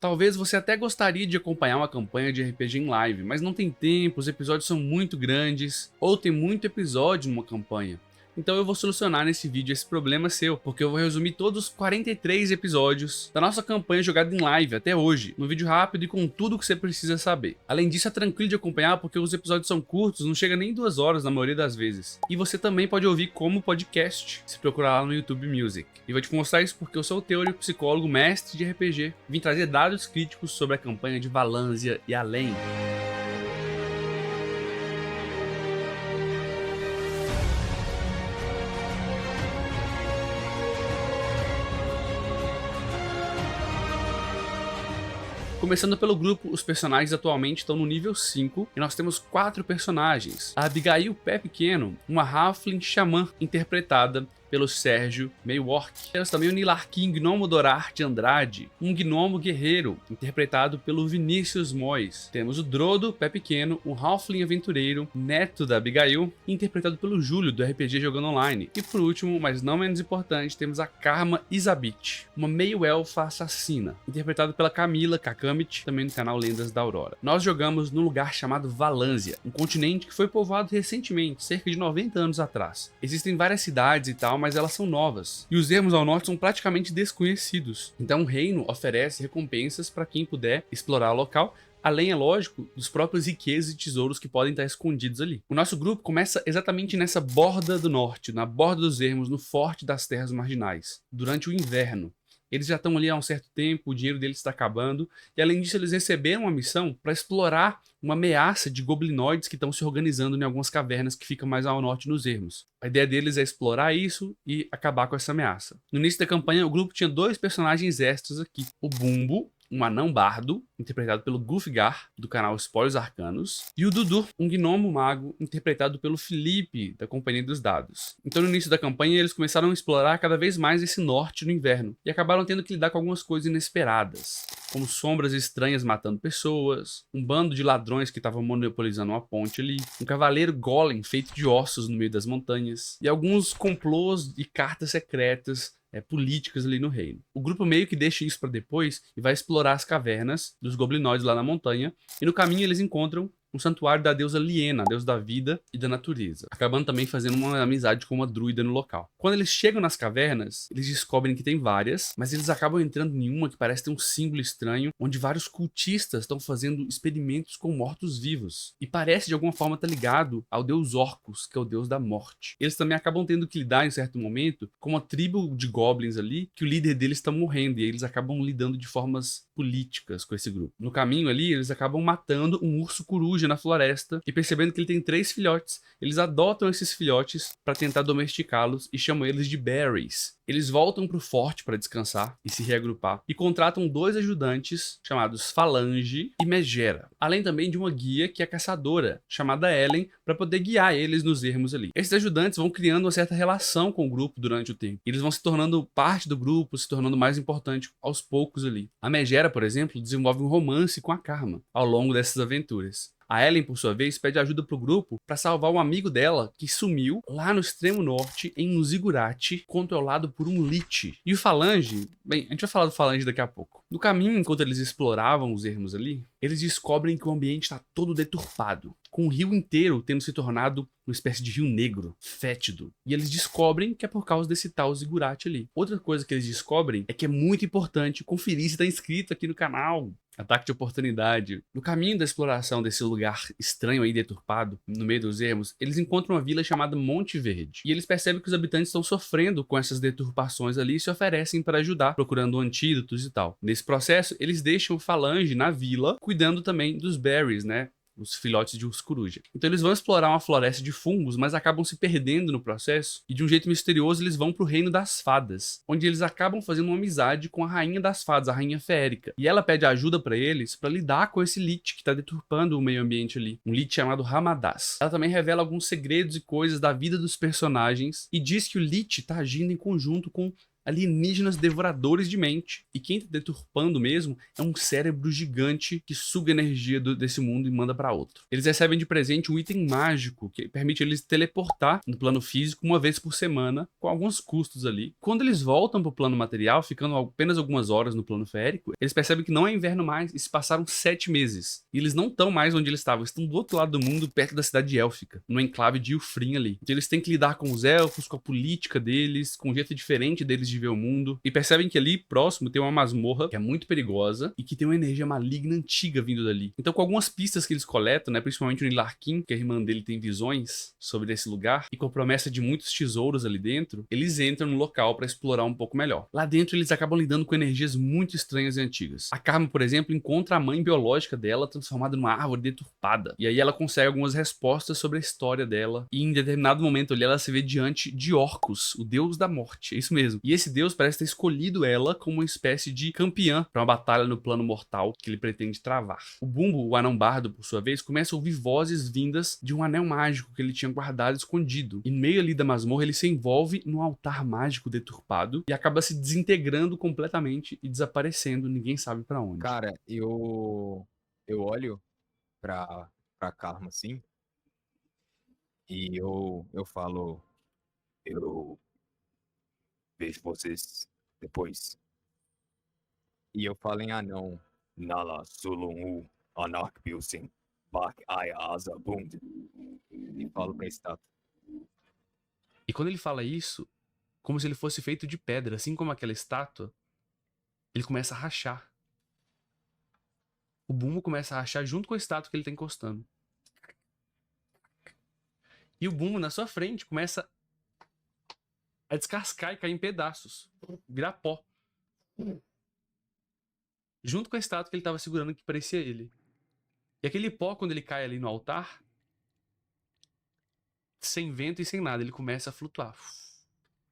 Talvez você até gostaria de acompanhar uma campanha de RPG em live, mas não tem tempo, os episódios são muito grandes, ou tem muito episódio numa campanha. Então eu vou solucionar nesse vídeo esse problema seu, porque eu vou resumir todos os 43 episódios da nossa campanha jogada em live até hoje, num vídeo rápido e com tudo que você precisa saber. Além disso, é tranquilo de acompanhar porque os episódios são curtos, não chega nem 2 horas na maioria das vezes. E você também pode ouvir como podcast, se procurar lá no YouTube Music. E vou te mostrar isso porque eu sou o teórico, psicólogo, mestre de RPG, vim trazer dados críticos sobre a campanha de Valanzia e além. Começando pelo grupo, os personagens atualmente estão no nível 5 e nós temos 4 personagens. A Abigail Pé Pequeno, uma Halfling Xamã interpretada pelo Sérgio, meio orc. Temos também o Nilarquim Gnomo Dorar de Andrade, um gnomo guerreiro, interpretado pelo Vinícius Mois. Temos o Drodo, Pé Pequeno, um Halfling aventureiro, neto da Abigail, interpretado pelo Júlio, do RPG Jogando Online. E por último, mas não menos importante, temos a Karma Isabit, uma meio-elfa assassina, interpretada pela Camila Kakamit, também no canal Lendas da Aurora. Nós jogamos num lugar chamado Valanzia, um continente que foi povoado recentemente, cerca de 90 anos atrás. Existem várias cidades e tal, mas elas são novas. E os ermos ao norte são praticamente desconhecidos. Então o reino oferece recompensas para quem puder explorar o local, além, é lógico, dos próprios riquezas e tesouros que podem estar escondidos ali. O nosso grupo começa exatamente nessa borda do norte, na borda dos ermos, no forte das terras marginais, durante o inverno. Eles já estão ali há um certo tempo, o dinheiro deles está acabando, e além disso eles receberam uma missão para explorar uma ameaça de goblinoides que estão se organizando em algumas cavernas que ficam mais ao norte nos ermos. A ideia deles é explorar isso e acabar com essa ameaça. No início da campanha, o grupo tinha 2 personagens extras aqui. O Bumbo, um anão bardo, interpretado pelo Gulfgar, do canal Spoilers Arcanos, e o Dudu, um gnomo mago, interpretado pelo Felipe, da Companhia dos Dados. Então no início da campanha eles começaram a explorar cada vez mais esse norte no inverno, e acabaram tendo que lidar com algumas coisas inesperadas, como sombras estranhas matando pessoas, um bando de ladrões que estavam monopolizando uma ponte ali, um cavaleiro golem feito de ossos no meio das montanhas, e alguns complôs e cartas secretas políticas ali no reino. O grupo meio que deixa isso para depois e vai explorar as cavernas dos goblinoides lá na montanha, e no caminho eles encontram um santuário da deusa Liena, deusa da vida e da natureza, acabando também fazendo uma amizade com uma druida no local. Quando eles chegam nas cavernas, eles descobrem que tem várias, mas eles acabam entrando em uma que parece ter um símbolo estranho, onde vários cultistas estão fazendo experimentos com mortos-vivos, e parece de alguma forma estar ligado ao deus Orcus, que é o deus da morte. Eles também acabam tendo que lidar em certo momento com uma tribo de goblins ali, que o líder deles está morrendo, e eles acabam lidando de formas políticas com esse grupo. No caminho ali, eles acabam matando um urso coruja na floresta, e percebendo que ele tem 3 filhotes, eles adotam esses filhotes para tentar domesticá-los e chamam eles de berries. Eles voltam para o forte para descansar e se reagrupar, e contratam 2 ajudantes chamados Falange e Megera, além também de uma guia que é caçadora, chamada Ellen, para poder guiar eles nos ermos ali. Esses ajudantes vão criando uma certa relação com o grupo durante o tempo. Eles vão se tornando parte do grupo, se tornando mais importante aos poucos ali. A Megera, por exemplo, desenvolve um romance com a Karma ao longo dessas aventuras. A Ellen, por sua vez, pede ajuda pro grupo para salvar um amigo dela que sumiu lá no extremo norte, em um zigurate, controlado por um Lich. E o Falange, bem, a gente vai falar do Falange daqui a pouco. No caminho, enquanto eles exploravam os ermos ali, eles descobrem que o ambiente está todo deturpado, com o rio inteiro tendo se tornado uma espécie de rio negro, fétido. E eles descobrem que é por causa desse tal zigurate ali. Outra coisa que eles descobrem é que é muito importante conferir se está inscrito aqui no canal. Ataque de oportunidade. No caminho da exploração desse lugar estranho aí, deturpado, no meio dos ermos, eles encontram uma vila chamada Monte Verde. E eles percebem que os habitantes estão sofrendo com essas deturpações ali e se oferecem para ajudar, procurando antídotos e tal. Nesse processo, eles deixam o Falange na vila, cuidando também dos berries, né? Os filhotes de urso coruja. Então eles vão explorar uma floresta de fungos, mas acabam se perdendo no processo, e de um jeito misterioso eles vão pro reino das fadas, onde eles acabam fazendo uma amizade com a rainha das fadas, a rainha férica, e ela pede ajuda para eles para lidar com esse Lich que tá deturpando o meio ambiente ali, um Lich chamado Ramadas. Ela também revela alguns segredos e coisas da vida dos personagens, e diz que o Lich tá agindo em conjunto com alienígenas devoradores de mente. E quem tá deturpando mesmo é um cérebro gigante que suga energia desse mundo e manda pra outro. Eles recebem de presente um item mágico que permite eles teleportar no plano físico uma vez por semana, com alguns custos ali. Quando eles voltam pro plano material, ficando apenas algumas horas no plano férico, eles percebem que não é inverno mais e se passaram 7 meses. E eles não estão mais onde eles estavam, estão do outro lado do mundo, perto da cidade élfica, no enclave de Ylfrin ali. Então eles têm que lidar com os elfos, com a política deles, com um jeito diferente deles de ver o mundo. E percebem que ali próximo tem uma masmorra que é muito perigosa e que tem uma energia maligna antiga vindo dali. Então, com algumas pistas que eles coletam, né, principalmente o Nilarkin, que a irmã dele tem visões sobre esse lugar, e com a promessa de muitos tesouros ali dentro, eles entram no local para explorar um pouco melhor. Lá dentro eles acabam lidando com energias muito estranhas e antigas. A Karma, por exemplo, encontra a mãe biológica dela transformada numa árvore deturpada. E aí ela consegue algumas respostas sobre a história dela. E em determinado momento ali ela se vê diante de Orcus, o deus da morte. É isso mesmo. E esse deus parece ter escolhido ela como uma espécie de campeã para uma batalha no plano mortal que ele pretende travar. O Bumbo, o anão bardo, por sua vez, começa a ouvir vozes vindas de um anel mágico que ele tinha guardado escondido. E no meio ali da masmorra ele se envolve num altar mágico deturpado e acaba se desintegrando completamente e desaparecendo, ninguém sabe pra onde. Cara, eu olho pra Karma assim e eu falo, eu vejo vocês depois. E eu falo em anão, Nala Sulungu Anak Bilsin Bak Ai Asa Bund. E falo pra estátua. E quando ele fala isso, como se ele fosse feito de pedra, assim como aquela estátua, ele começa a rachar. O Bumbo começa a rachar junto com a estátua que ele tá encostando. E o Bumbo, na sua frente, começa a descascar e cair em pedaços. Virar pó. Junto com a estátua que ele tava segurando, que parecia ele. E aquele pó, quando ele cai ali no altar, sem vento e sem nada, ele começa a flutuar.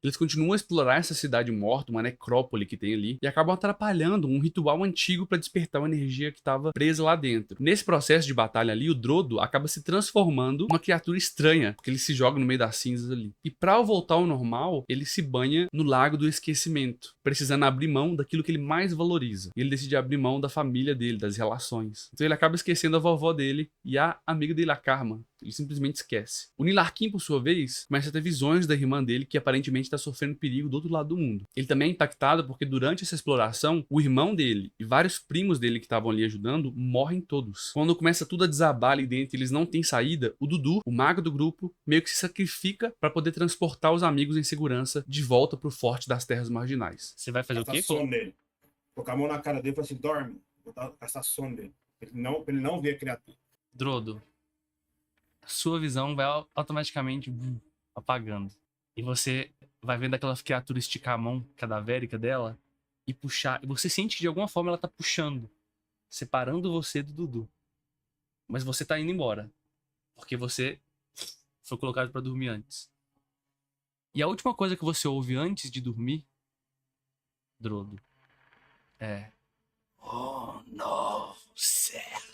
Eles continuam a explorar essa cidade morta, uma necrópole que tem ali, e acabam atrapalhando um ritual antigo para despertar uma energia que estava presa lá dentro. Nesse processo de batalha ali, o Drodo acaba se transformando numa criatura estranha, porque ele se joga no meio das cinzas ali. E para voltar ao normal, ele se banha no lago do esquecimento, precisando abrir mão daquilo que ele mais valoriza. E ele decide abrir mão da família dele, das relações. Então ele acaba esquecendo a vovó dele e a amiga dele, a Karma. Ele simplesmente esquece. O Nilarkin, por sua vez, começa a ter visões da irmã dele que aparentemente está sofrendo perigo do outro lado do mundo. Ele também é impactado porque durante essa exploração, o irmão dele e vários primos dele que estavam ali ajudando morrem todos. Quando começa tudo a desabar ali dentro e eles não têm saída, o Dudu, o mago do grupo, meio que se sacrifica para poder transportar os amigos em segurança de volta pro forte das terras marginais. Você vai fazer o quê? Sono dele. Colocar a mão na cara dele e falar assim, dorme. Botar essa sono dele. Pra ele não ver a criatura. Drodo, sua visão vai automaticamente apagando. E você vai vendo aquela criatura esticar a mão cadavérica dela e puxar. E você sente que de alguma forma ela tá puxando, separando você do Dudu. Mas você tá indo embora. Porque você foi colocado pra dormir antes. E a última coisa que você ouve antes de dormir, Drodo, é... Oh, não, certo.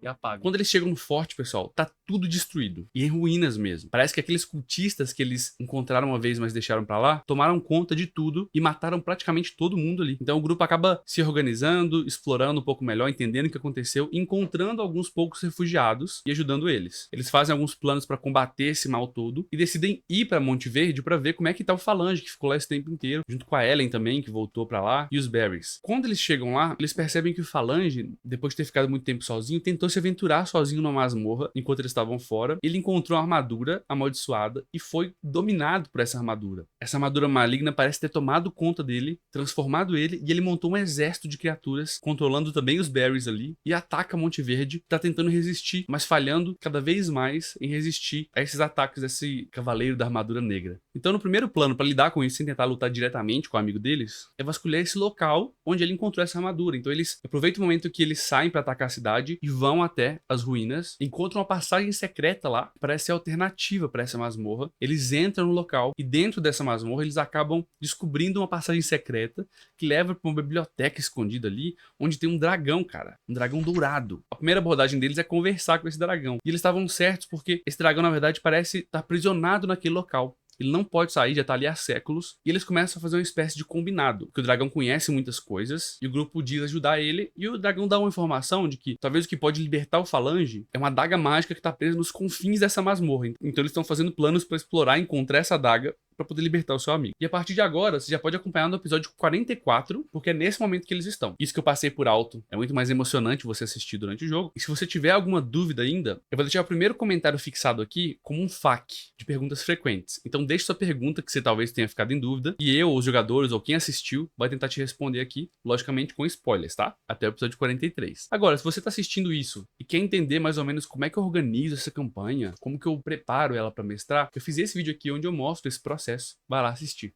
E apaga. Quando eles chegam no forte, pessoal, tá tudo destruído. E em ruínas mesmo. Parece que aqueles cultistas que eles encontraram uma vez, mas deixaram pra lá, tomaram conta de tudo e mataram praticamente todo mundo ali. Então o grupo acaba se organizando, explorando um pouco melhor, entendendo o que aconteceu, encontrando alguns poucos refugiados e ajudando eles. Eles fazem alguns planos pra combater esse mal todo e decidem ir pra Monte Verde pra ver como é que tá o Falange, que ficou lá esse tempo inteiro, junto com a Ellen também, que voltou pra lá, e os Berries. Quando eles chegam lá, eles percebem que o Falange, depois de ter ficado muito tempo sozinho, tentou se aventurar sozinho numa masmorra enquanto eles estavam fora. Ele encontrou uma armadura amaldiçoada e foi dominado por essa armadura. Essa armadura maligna parece ter tomado conta dele, transformado ele, e ele montou um exército de criaturas, controlando também os Berries ali, e ataca Monte Verde, tá tentando resistir, mas falhando cada vez mais em resistir a esses ataques desse cavaleiro da armadura negra. Então, no primeiro plano, para lidar com isso, sem tentar lutar diretamente com o amigo deles, é vasculhar esse local onde ele encontrou essa armadura. Então, eles aproveitam o momento que eles saem para atacar a cidade e vão até as ruínas, encontram uma passagem secreta lá, que parece ser alternativa para essa masmorra. Eles entram no local e dentro dessa masmorra eles acabam descobrindo uma passagem secreta que leva para uma biblioteca escondida ali, onde tem um dragão, cara, um dragão dourado. A primeira abordagem deles é conversar com esse dragão. E eles estavam certos porque esse dragão, na verdade, parece estar aprisionado naquele local. ele não pode sair, já tá ali há séculos, e eles começam a fazer uma espécie de combinado, que o dragão conhece muitas coisas, e o grupo diz ajudar ele, e o dragão dá uma informação de que talvez o que pode libertar o Falange é uma adaga mágica que tá presa nos confins dessa masmorra. Então eles estão fazendo planos para explorar e encontrar essa adaga para poder libertar o seu amigo. E a partir de agora, você já pode acompanhar no episódio 44, porque é nesse momento que eles estão. Isso que eu passei por alto é muito mais emocionante você assistir durante o jogo. E se você tiver alguma dúvida ainda, eu vou deixar o primeiro comentário fixado aqui como um FAQ de perguntas frequentes. Então deixe sua pergunta que você talvez tenha ficado em dúvida, e eu, os jogadores ou quem assistiu, vai tentar te responder aqui, logicamente com spoilers, tá? Até o episódio 43. Agora, se você tá assistindo isso e quer entender mais ou menos como é que eu organizo essa campanha, como que eu preparo ela para mestrar, eu fiz esse vídeo aqui onde eu mostro esse processo. Vai lá assistir.